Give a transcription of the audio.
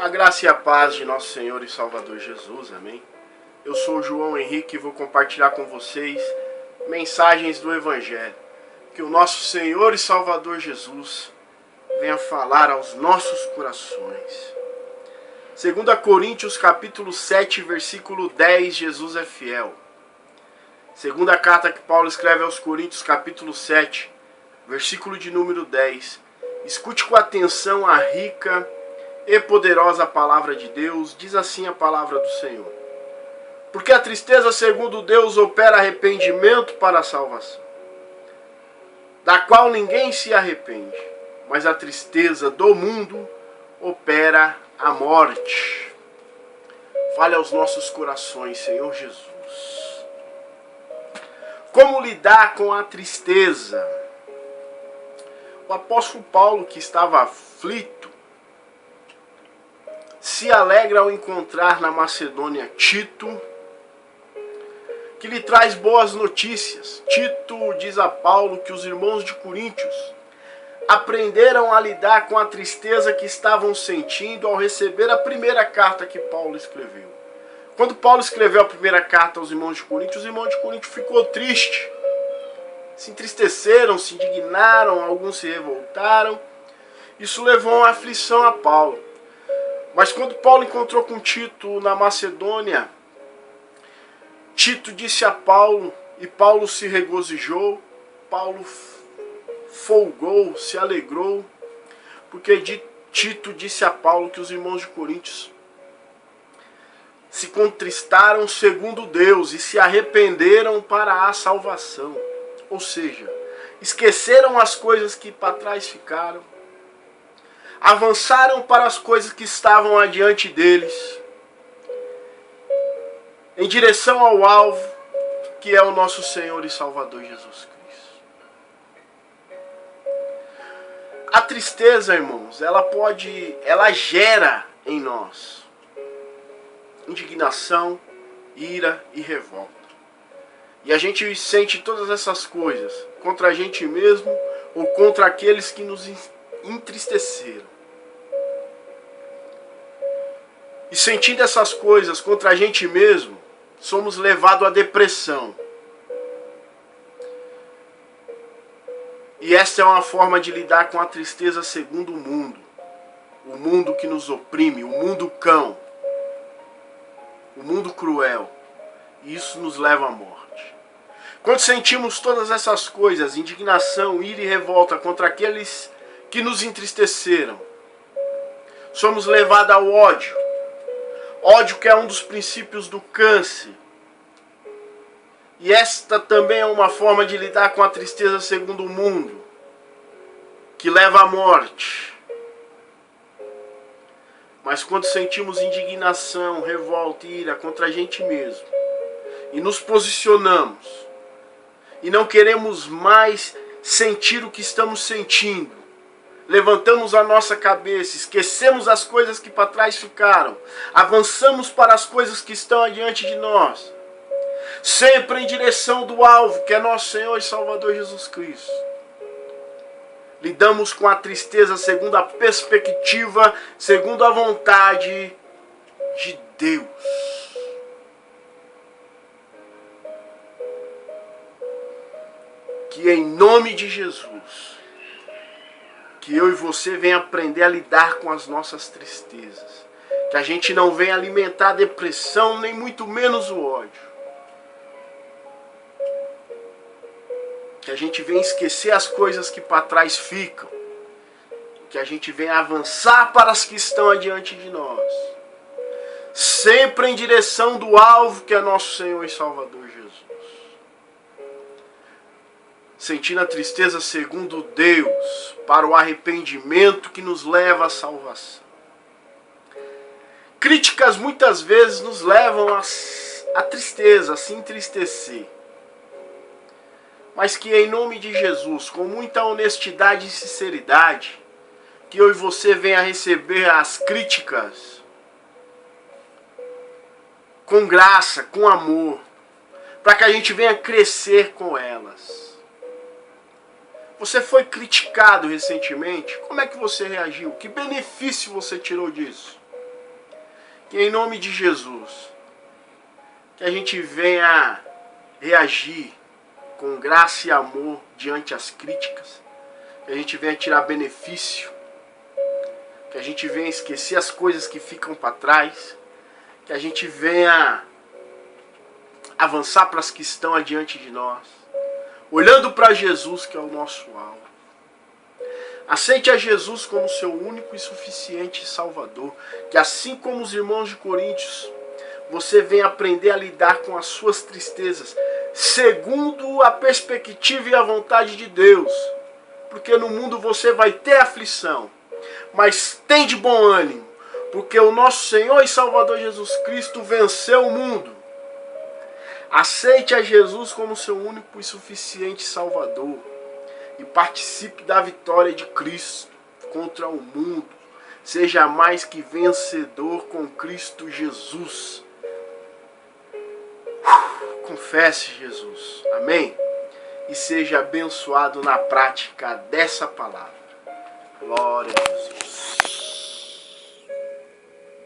A graça e a paz de nosso Senhor e Salvador Jesus, amém? Eu sou o João Henrique e vou compartilhar com vocês mensagens do Evangelho. Que o nosso Senhor e Salvador Jesus venha falar aos nossos corações. 2 Coríntios capítulo 7, versículo 10, Jesus é fiel. Segunda carta que Paulo escreve aos Coríntios capítulo 7, versículo de número 10. Escute com atenção a rica e poderosa palavra de Deus. Diz assim a palavra do Senhor: porque a tristeza segundo Deus opera arrependimento para a salvação, da qual ninguém se arrepende, mas a tristeza do mundo opera a morte. Fale aos nossos corações, Senhor Jesus. Como lidar com a tristeza? O apóstolo Paulo, que estava aflito, se alegra ao encontrar na Macedônia Tito, que lhe traz boas notícias. Tito diz a Paulo que os irmãos de Coríntios aprenderam a lidar com a tristeza que estavam sentindo ao receber a primeira carta que Paulo escreveu. Quando Paulo escreveu a primeira carta aos irmãos de Coríntios, os irmãos de Coríntios ficou triste. Se entristeceram, se indignaram, alguns se revoltaram. Isso levou uma aflição a Paulo. Mas quando Paulo encontrou com Tito na Macedônia, Tito disse a Paulo, e Paulo se regozijou, Paulo folgou, se alegrou, porque Tito disse a Paulo que os irmãos de Coríntios se contristaram segundo Deus e se arrependeram para a salvação. Ou seja, esqueceram as coisas que para trás ficaram, avançaram para as coisas que estavam adiante deles, em direção ao alvo, que é o nosso Senhor e Salvador Jesus Cristo. A tristeza, irmãos, ela gera em nós indignação, ira e revolta. E a gente sente todas essas coisas contra a gente mesmo ou contra aqueles que nos entristeceram. E sentindo essas coisas contra a gente mesmo, somos levados à depressão. E essa é uma forma de lidar com a tristeza segundo o mundo que nos oprime, o mundo cão, o mundo cruel. E isso nos leva à morte. Quando sentimos todas essas coisas, indignação, ira e revolta contra aqueles que nos entristeceram, somos levados ao ódio. Ódio, que é um dos princípios do câncer. E esta também é uma forma de lidar com a tristeza segundo o mundo, que leva à morte. Mas quando sentimos indignação, revolta e ira contra a gente mesmo, e nos posicionamos, e não queremos mais sentir o que estamos sentindo, levantamos a nossa cabeça, esquecemos as coisas que para trás ficaram, avançamos para as coisas que estão adiante de nós, sempre em direção do alvo, que é nosso Senhor e Salvador Jesus Cristo. Lidamos com a tristeza segundo a perspectiva, segundo a vontade de Deus. Que em nome de Jesus, que eu e você venha aprender a lidar com as nossas tristezas. Que a gente não venha alimentar a depressão, nem muito menos o ódio. Que a gente venha esquecer as coisas que para trás ficam. Que a gente venha avançar para as que estão adiante de nós. Sempre em direção do alvo, que é nosso Senhor e Salvador Jesus. Sentindo a tristeza segundo Deus, para o arrependimento que nos leva à salvação. Críticas muitas vezes nos levam à tristeza, a se entristecer. Mas que em nome de Jesus, com muita honestidade e sinceridade, que eu e você venha receber as críticas com graça, com amor, para que a gente venha crescer com elas. Você foi criticado recentemente? Como é que você reagiu? Que benefício você tirou disso? Que em nome de Jesus, que a gente venha reagir com graça e amor diante as críticas, que a gente venha tirar benefício, que a gente venha esquecer as coisas que ficam para trás, que a gente venha avançar para as que estão adiante de nós, olhando para Jesus, que é o nosso alvo. Aceite a Jesus como seu único e suficiente Salvador, que assim como os irmãos de Coríntios, você venha aprender a lidar com as suas tristezas, segundo a perspectiva e a vontade de Deus. Porque no mundo você vai ter aflição, mas tem de bom ânimo, porque o nosso Senhor e Salvador Jesus Cristo venceu o mundo. Aceite a Jesus como seu único e suficiente Salvador e participe da vitória de Cristo contra o mundo. Seja mais que vencedor com Cristo Jesus. Confesse Jesus. Amém? E seja abençoado na prática dessa palavra. Glória a Jesus.